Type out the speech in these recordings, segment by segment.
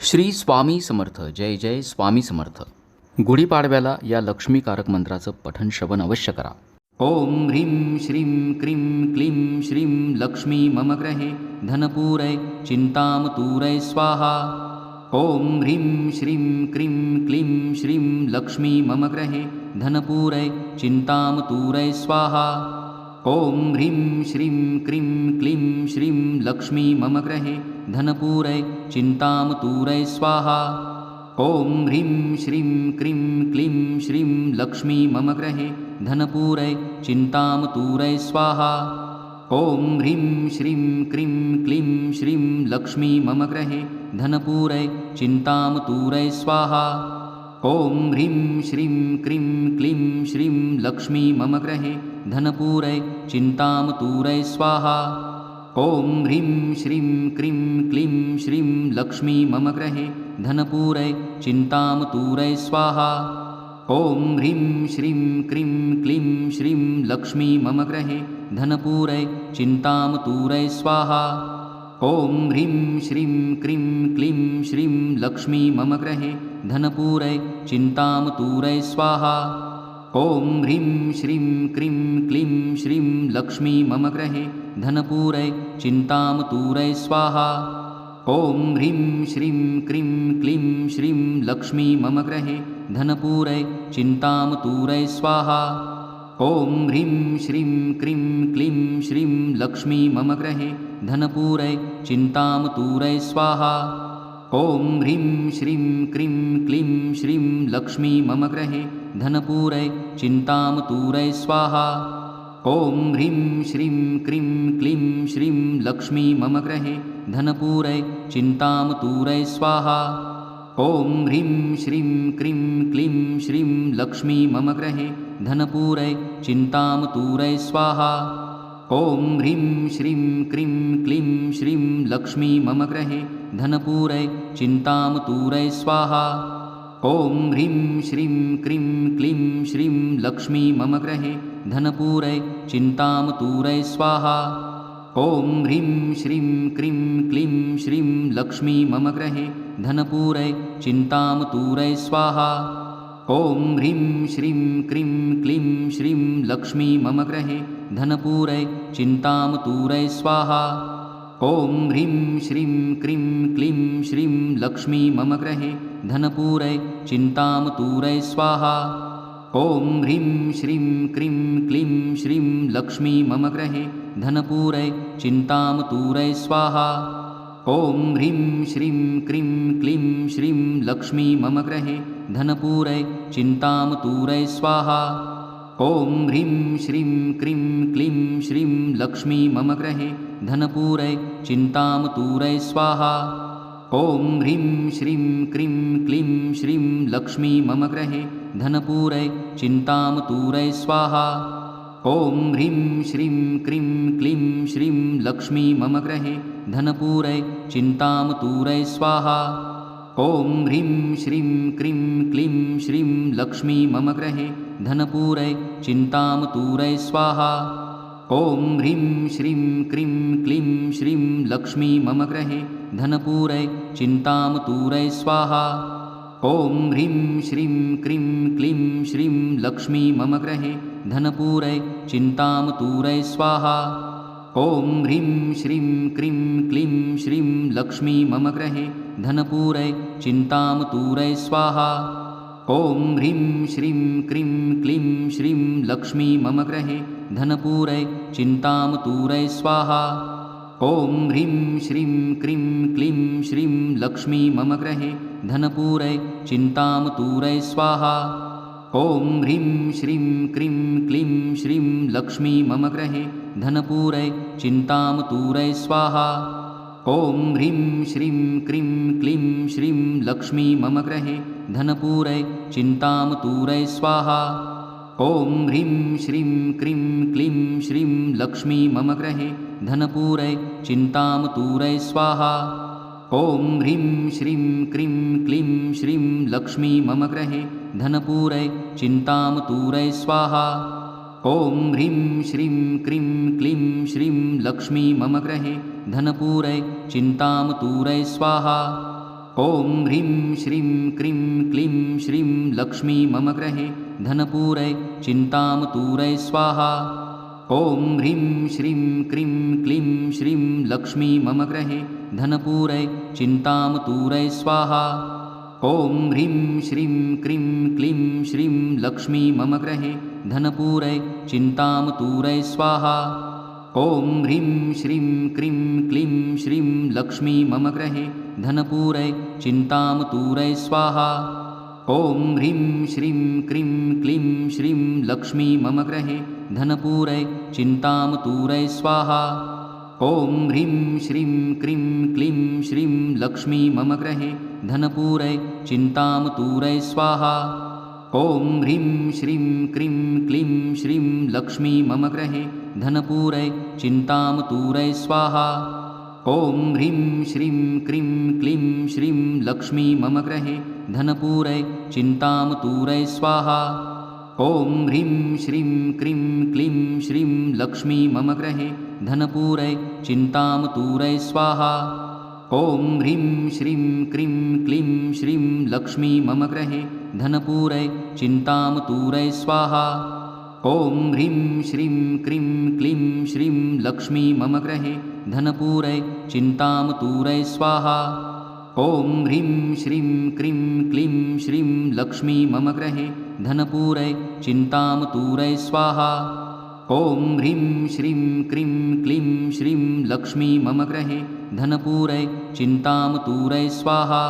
श्री स्वामी समर्थ. जय जय स्वामी समर्थ. गुढीपाडव्याला या लक्ष्मीकारक मंत्राचं पठण श्रवण अवश्य करा. ओम ह्रीं श्रीं क्रीं क्लीं श्रीं लक्ष्मी मम ग्रहे धनपूरय चिंतामतूरय स्वाहा. ओम ह्रीं श्रीं क्रीं क्लीं श्रीं लक्ष्मी मम ग्रहे धनपूरय चिंतामतूरय स्वाहा. ओम ह्रीं श्रीं क्रीं क्लीं श्रीं लक्ष्मी मम ग्रहे धनपूरय चिंतामतूरय स्वाहा. ओम ह्रीं श्रीं क्रीं क्लीं श्रीं लक्ष्मी मम ग्रहे धनपूरय चिंतामतूरय स्वाहा. ओम ह्रीं श्रीं क्रीं क्लीं श्रीं लक्ष्मी मम ग्रहे धनपूरय चिंतामतूरय स्वाहा. ओम ह्रीं श्रीं क्रीं क्लीं श्रीं लक्ष्मी मम ग्रहे धनपूरय चिंतामतूरय स्वाहा. ओम ह्रीं श्रीं क्रीं क्लीं श्रीं लक्ष्मी मम ग्रहे धनपूरय चिंतामतूरय स्वाहा. ओम ह्रीं श्रीं क्रीं क्लीं श्रीं लक्ष्मी मम ग्रहे धनपूरय चिंतामतूरय स्वाहा. ओम ह्रीं श्रीं क्रीं क्लीं श्रीं लक्ष्मी मम ग्रहे धनपूरय चिंतामतूरय स्वाहा. ओम ह्रीं श्रीं क्रीं क्लीं श्रीं लक्ष्मी मम ग्रहे धनपूरय चिंतामतूरय स्वाहा. ओम ह्रीं श्रीं क्रीं क्लीं श्रीं लक्ष्मी मम ग्रहे धनपूरय चिंतामतूरय स्वाहा. ओम ह्रीं श्रीं क्रीं क्लीं श्रीं लक्ष्मी मम ग्रहे धनपूरय चिंतामतूरय स्वाहा. ओम ह्रीं श्रीं क्रीं क्लीं श्रीं लक्ष्मी मम ग्रहे धनपूरय चिंतामतूरय स्वाहा. ओम ह्रीं श्रीं क्रीं क्लीं श्रीं लक्ष्मी मम ग्रहे धनपूरय चिंतामतूरय स्वाहा. ओम ह्रीं श्रीं क्रीं क्लीं श्रीं लक्ष्मी मम ग्रहे धनपूरय चिंतामतूरय स्वाहा. ओम ह्रीं श्रीं क्रीं क्लीं श्रीं लक्ष्मी मम ग्रहे धनपूरय चिंतामतूरय स्वाहा. ओम ह्रीं श्रीं क्रीं क्लीं श्रीं लक्ष्मी मम ग्रहे धनपूरय चिंतामतूरय स्वाहा. ओम ह्रीं श्रीं क्रीं क्लीं श्रीं लक्ष्मी मम ग्रहे धनपूरय चिंतामतूरय स्वाहा. ओम ह्रीं श्रीं क्रीं क्लीं श्रीं लक्ष्मी मम ग्रहे धनपूरय चिंतामतूरय स्वाहा. ओम ह्रीं श्रीं क्रीं क्लीं श्रीं लक्ष्मी मम ग्रहे धनपूरय चिंतामतूरय स्वाहा. ओम ह्रीं श्रीं क्रीं क्लीं श्रीं लक्ष्मी मम ग्रहे धनपूरय चिंतामतूरय स्वाहा. ओम ह्रीं श्रीं क्रीं क्लीं श्रीं लक्ष्मी मम ग्रहे धनपूरय चिंतामतूरय स्वाहा. ओम ह्रीं श्रीं क्रीं क्लीं श्रीं लक्ष्मी मम ग्रहे धनपूरय चिंतामतूरय स्वाहा. ओम ह्रीं श्रीं क्रीं क्लीं श्रीं लक्ष्मी मम ग्रहे धनपूरय चिंतामतूरय स्वाहा. ओम ह्रीं श्रीं क्रीं क्लीं श्रीं लक्ष्मी मम ग्रहे धनपूरय चिंतामतूरय स्वाहा. ओम ह्रीं श्रीं क्रीं क्लीं श्रीं लक्ष्मी मम ग्रहे धनपूरय चिंतामतूरय स्वाहा. ओम ह्रीं श्रीं क्रीं क्लीं श्रीं लक्ष्मी मम ग्रहे धनपूरय चिंतामतूरय स्वाहा. ओम ह्रीं श्रीं क्रीं क्लीं श्रीं लक्ष्मी मम ग्रहे धनपूरय चिंतामतूरय स्वाहा. ओम ह्रीं श्रीं क्रीं क्लीं श्रीं लक्ष्मी मम ग्रहे धनपूरय चिंतामतूरय स्वाहा. ओम ह्रीं श्रीं क्रीं क्लीं श्रीं लक्ष्मी मम ग्रहे धनपूरय चिंतामतूरय स्वाहा. ओम ह्रीं श्रीं क्रीं क्लीं श्रीं लक्ष्मी मम ग्रहे धनपूरय चिंतामतूरय स्वाहा. ओम ह्रीं श्रीं क्रीं क्लीं श्रीं लक्ष्मी मम ग्रहे धनपूरय चिंतामतूरय स्वाहा. ओम ह्रीं श्रीं क्रीं क्लीं श्रीं लक्ष्मी मम ग्रहे धनपूरय चिंतामतूरय स्वाहा. ओम ह्रीं श्रीं क्रीं क्लीं श्रीं लक्ष्मी मम ग्रहे धनपूरय चिंतामतूरय स्वाहा. ओम ह्रीं श्रीं क्रीं क्लीं श्रीं लक्ष्मी मम ग्रहे धनपूरय चिंतामतूरय स्वाहा. ओम ह्रीं श्रीं क्रीं क्लीं श्रीं लक्ष्मी मम ग्रहे धनपूरय चिंतामतूरय स्वाहा. ॐ ह्रीं श्रीं क्रीं क्लीं श्रीं लक्ष्मी मम गृहे धनपूरै चिन्तामतूरै स्वाहा। ॐ ह्रीं श्रीं क्रीं क्लीं श्रीं लक्ष्मी मम गृहे धनपूरै चिन्तामतूरै स्वाहा। ॐ ह्रीं श्रीं क्रीं क्लीं श्रीं लक्ष्मी मम गृहे धनपूरै चिन्तामतूरै स्वाहा। ॐ ह्रीं श्रीं क्रीं क्लीं श्रीं लक्ष्मी मम गृहे धनपूरै चिन्तामतूरै स्वाहा। ॐ ह्रीं श्रीं क्रीं क्लीं श्रीं लक्ष्मी मम गृहे धनपूरै चिन्तामतूरै स्वाहा। ॐ ह्रीं श्रीं क्रीं क्लीं श्रीं लक्ष्मी मम गृहे धनपूरै चिन्तामतूरै स्वाहा। ॐ ह्रीं श्रीं क्रीं क्लीं श्रीं लक्ष्मी मम गृहे धनपूरै चिन्तामतूरै स्वाहा। ॐ ह्रीं श्रीं क्रीं क्लीं श्रीं लक्ष्मी मम गृहे धनपूरै चिन्तामतूरै स्वाहा। ॐ ह्रीं श्रीं क्रीं क्लीं श्रीं लक्ष्मी मम गृहे धनपूरै चिन्तामतूरै स्वाहा। ॐ ह्रीं श्रीं क्रीं क्लीं श्रीं लक्ष्मी मम गृहे धनपूरै चिन्तामतूरै स्वाहा। ॐ ह्रीं श्रीं क्रीं क्लीं श्रीं लक्ष्मी मम गृहे धनपूरै चिन्तामतूरै स्वाहा। ॐ ह्रीं श्रीं क्रीं क्लीं श्रीं लक्ष्मी मम गृहे धनपूरै चिन्तामतूरै स्वाहा। ॐ ह्रीं श्रीं क्रीं क्लीं श्रीं लक्ष्मी मम गृहे धनपूरै चिन्तामतूरै स्वाहा।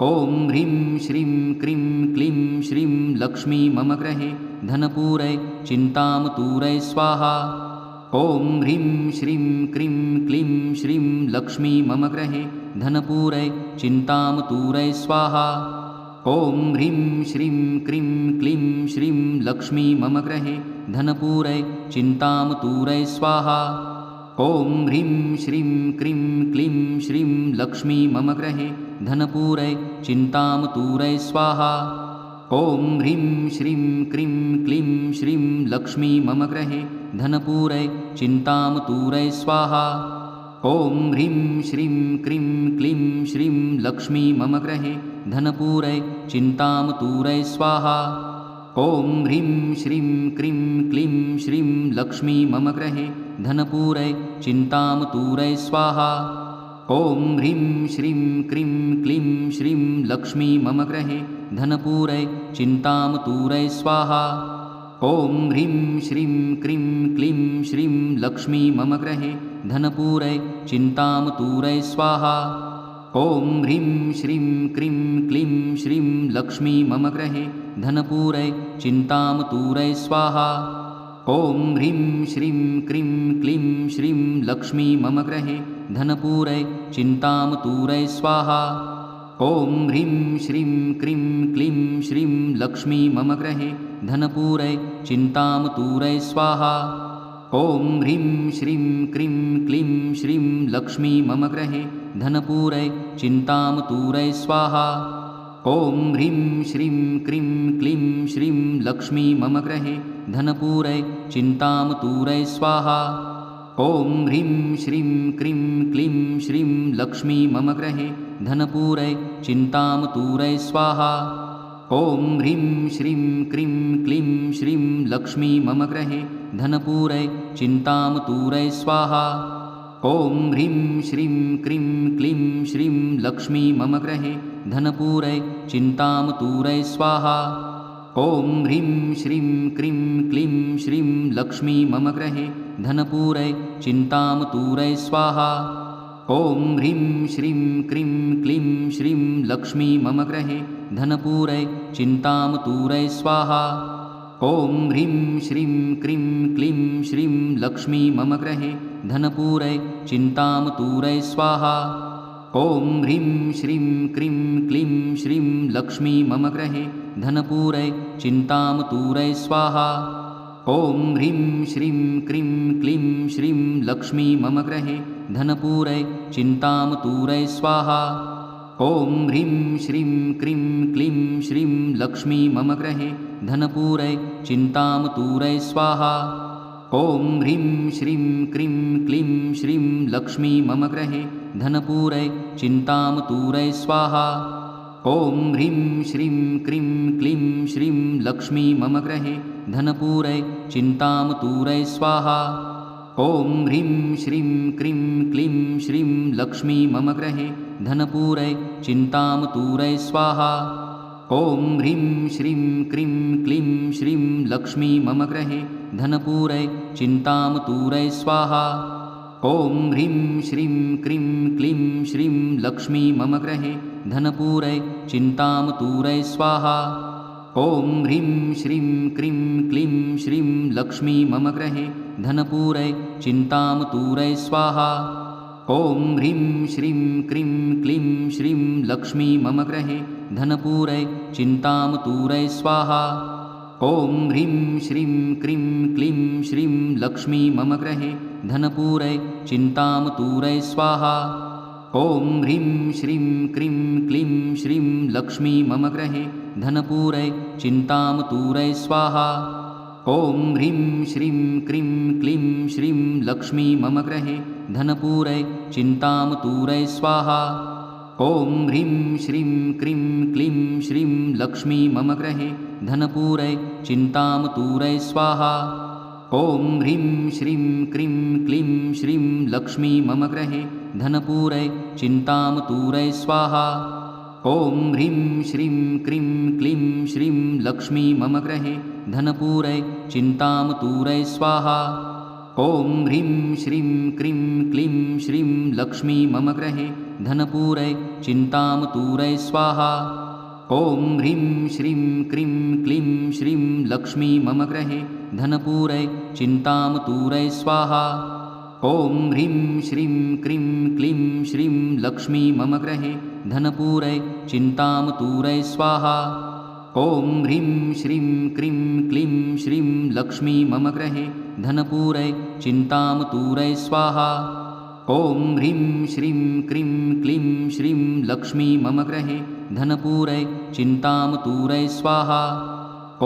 ॐ ह्रीं श्रीं क्रीं क्लीं श्रीं लक्ष्मी मम गृहे धनपूरै चिन्तामतूरै स्वाहा। ॐ ह्रीं श्रीं क्रीं क्लीं श्रीं लक्ष्मी मम गृहे धनपूरै चिन्तामतूरै स्वाहा। ॐ ह्रीं श्रीं क्रीं क्लीं श्रीं लक्ष्मी मम गृहे धनपूरै चिन्तामतूरै स्वाहा। ॐ ह्रीं श्रीं क्रीं क्लीं श्रीं लक्ष्मी मम गृहे धनपूरै चिन्तामतूरै स्वाहा। ॐ ह्रीं श्रीं क्रीं क्लीं श्रीं लक्ष्मी मम गृहे धनपूरै चिन्तामतूरै स्वाहा। ॐ ह्रीं श्रीं क्रीं क्लीं श्रीं लक्ष्मी मम गृहे धनपूरै चिन्तामतूरै स्वाहा। ॐ ह्रीं श्रीं क्रीं क्लीं श्रीं लक्ष्मी मम गृहे धनपूरै चिन्तामतूरै स्वाहा। ॐ ह्रीं श्रीं क्रीं क्लीं श्रीं लक्ष्मी मम गृहे धनपूरै चिन्तामतूरै स्वाहा। ॐ ह्रीं श्रीं क्रीं क्लीं श्रीं लक्ष्मी मम गृहे धनपूरै चिन्तामतूरै स्वाहा। ॐ ह्रीं श्रीं क्रीं क्लीं श्रीं लक्ष्मी मम गृहे धनपूरै चिन्तामतूरै स्वाहा। ॐ ह्रीं श्रीं क्रीं क्लीं श्रीं लक्ष्मी मम गृहे धनपूरै चिन्तामतूरै स्वाहा। ॐ ह्रीं श्रीं क्रीं क्लीं श्रीं लक्ष्मी मम गृहे धनपूरै चिन्तामतूरै स्वाहा। ॐ ह्रीं श्रीं क्रीं क्लीं श्रीं लक्ष्मी मम गृहे धनपूरै चिन्तामतूरै स्वाहा। ॐ ह्रीं श्रीं क्रीं क्लीं श्रीं लक्ष्मी मम गृहे धनपूरै चिन्तामतूरै स्वाहा। ॐ ह्रीं श्रीं क्रीं क्लीं श्रीं लक्ष्मी मम गृहे धनपूरै चिन्तामतूरै स्वाहा। ॐ ह्रीं श्रीं क्रीं क्लीं श्रीं लक्ष्मी मम गृहे धनपूरै चिन्तामतूरै स्वाहा। ॐ ह्रीं श्रीं क्रीं क्लीं श्रीं लक्ष्मी मम गृहे धनपूरै चिन्तामतूरै स्वाहा। ॐ ह्रीं श्रीं क्रीं क्लीं श्रीं लक्ष्मी मम गृहे धनपूरै चिन्तामतूरै स्वाहा। ॐ ह्रीं श्रीं क्रीं क्लीं श्रीं लक्ष्मी मम गृहे धनपूरै चिन्तामतूरै स्वाहा। ॐ ह्रीं श्रीं क्रीं क्लीं श्रीं लक्ष्मी मम गृहे धनपूरै चिन्तामतूरै स्वाहा। ॐ ह्रीं श्रीं क्रीं क्लीं श्रीं लक्ष्मी मम गृहे धनपूरै चिन्तामतूरै स्वाहा। ॐ ह्रीं श्रीं क्रीं क्लीं श्रीं लक्ष्मी मम गृहे धनपूरै चिन्तामतूरै स्वाहा। ॐ ह्रीं श्रीं क्रीं क्लीं श्रीं लक्ष्मी मम गृहे धनपूरै चिन्तामतूरै स्वाहा। ॐ ह्रीं श्रीं क्रीं क्लीं श्रीं लक्ष्मी मम गृहे धनपूरै चिन्तामतूरै स्वाहा ॐ ह्रीं श्रीं क्रीं क्लीं श्रीं लक्ष्मी मम गृहे धनपूरै चिन्तामतूरै स्वाहा ॐ ह्रीं श्रीं क्रीं क्लीं श्रीं लक्ष्मी मम गृहे धनपूरै चिन्तामतूरै स्वाहा ॐ ह्रीं श्रीं क्रीं क्लीं श्रीं लक्ष्मी मम गृहे धनपूरै चिन्तामतूरै स्वाहा ॐ ह्रीं श्रीं क्रीं क्लीं श्रीं लक्ष्मी मम गृहे धनपूरै चिन्तामतूरै स्वाहा ॐ ह्रीं श्रीं क्रीं क्लीं श्रीं लक्ष्मी मम गृहे धनपूरै चिन्तामतूरै स्वाहा ॐ ह्रीं श्रीं क्रीं क्लीं श्रीं लक्ष्मी मम गृहे धनपूरै चिन्तामतूरै स्वाहा ॐ ह्रीं श्रीं क्रीं क्लीं श्रीं लक्ष्मी मम गृहे धनपूरै चिन्तामतूरै स्वाहा ॐ ह्रीं श्रीं क्रीं क्लीं श्रीं लक्ष्मी मम गृहे धनपूरै चिन्तामतूरै स्वाहा ॐ ह्रीं श्रीं क्रीं क्लीं श्रीं लक्ष्मी मम गृहे धनपूरै चिन्तामतूरै स्वाहा ॐ ह्रीं श्रीं क्रीं क्लीं श्रीं लक्ष्मी मम गृहे धनपूरै चिन्तामतूरै स्वाहा ॐ ह्रीं श्रीं क्रीं क्लीं श्रीं लक्ष्मी मम गृहे धनपूरै चिन्तामतूरै स्वाहा ॐ ह्रीं श्रीं क्रीं क्लीं श्रीं लक्ष्मी मम गृहे धनपूरै चिन्तामतूरै स्वाहा ॐ ह्रीं श्रीं क्रीं क्लीं श्रीं लक्ष्मी मम गृहे धनपूरै चिन्तामतूरै स्वाहा ॐ ह्रीं श्रीं क्रीं क्लीं श्रीं लक्ष्मी मम गृहे धनपूरै चिन्तामतूरै स्वाहा ॐ ह्रीं श्रीं क्रीं क्लीं श्रीं लक्ष्मी मम गृहे धनपूरै चिन्तामतूरै स्वाहा ॐ ह्रीं श्रीं क्रीं क्लीं श्रीं लक्ष्मी मम गृहे धनपूरै चिन्तामतूरै स्वाहा ॐ ह्रीं श्रीं क्रीं क्लीं श्रीं लक्ष्मी मम गृहे धनपूरै चिन्तामतूरै स्वाहा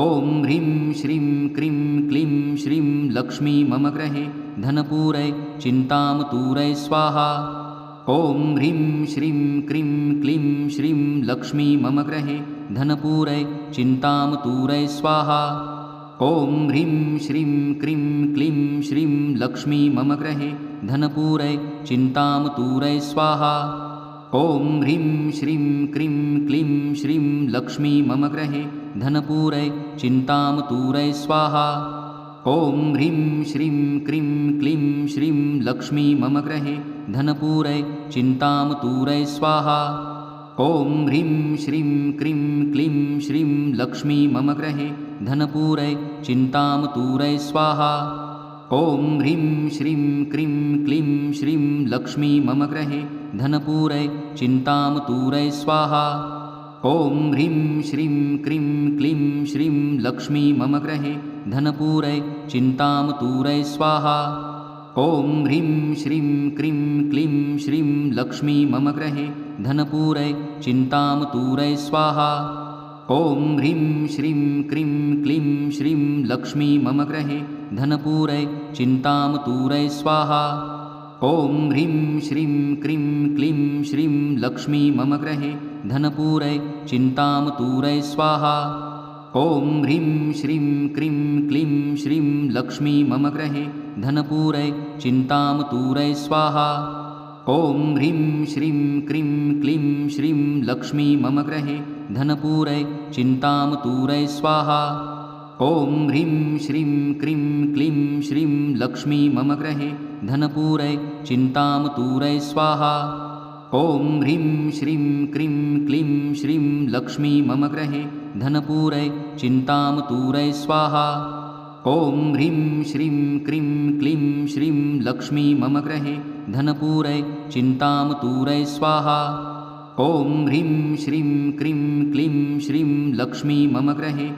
ॐ ह्रीं श्रीं क्रीं क्लीं श्रीं लक्ष्मी मम गृहे धनपूरै चिन्तामतूरै स्वाहा ॐ ह्रीं श्रीं क्रीं क्लीं श्रीं लक्ष्मी मम गृहे धनपूरै चिन्तामतूरै स्वाहा ॐ ह्रीं श्रीं क्रीं क्लीं श्रीं लक्ष्मी मम गृहे धनपूरै चिन्तामतूरै स्वाहा ॐ ह्रीं श्रीं क्रीं क्लीं श्रीं लक्ष्मी मम गृहे धनपूरै चिन्तामतूरै स्वाहा ॐ ह्रीं श्रीं क्रीं क्लीं श्रीं लक्ष्मी मम गृहे धनपूरै चिन्तामतूरै स्वाहा ॐ ह्रीं श्रीं क्रीं क्लीं श्रीं लक्ष्मी मम गृहे धनपूरै चिन्तामतूरै स्वाहा ॐ ह्रीं श्रीं क्रीं क्लीं श्रीं लक्ष्मी मम गृहे धनपूरै चिन्तामतूरै स्वाहा ॐ ह्रीं श्रीं क्रीं क्लीं श्रीं लक्ष्मी मम गृहे धनपूरै चिन्तामतूरै स्वाहा ॐ ह्रीं श्रीं क्रीं क्लीं श्रीं लक्ष्मी मम गृहे धनपूरै चिन्तामतूरै स्वाहा ॐ ह्रीं श्रीं क्रीं क्लीं श्रीं लक्ष्मी मम गृहे धनपूरै चिन्तामतूरै स्वाहा ॐ ह्रीं श्रीं क्रीं क्लीं श्रीं लक्ष्मी मम गृहे धनपूरै चिन्तामतूरै स्वाहा ॐ ह्रीं श्रीं क्रीं क्लीं श्रीं लक्ष्मी मम गृहे धनपूरै चिन्तामतूरै स्वाहा ॐ ह्रीं श्रीं क्रीं क्लीं श्रीं लक्ष्मी मम गृहे धनपूरै चिन्तामतूरै स्वाहा ॐ ह्रीं श्रीं क्रीं क्लीं श्रीं लक्ष्मी मम गृहे धनपूरै चिन्तामतूरै स्वाहा ॐ ह्रीं श्रीं क्रीं क्लीं श्रीं लक्ष्मी मम गृहे धनपूरै चिन्तामतूरै स्वाहा ॐ ह्रीं श्रीं क्रीं क्लीं श्रीं लक्ष्मी मम गृहे धनपूरै चिन्तामतूरै स्वाहा ॐ ह्रीं श्रीं क्रीं क्लीं श्रीं लक्ष्मी मम गृहे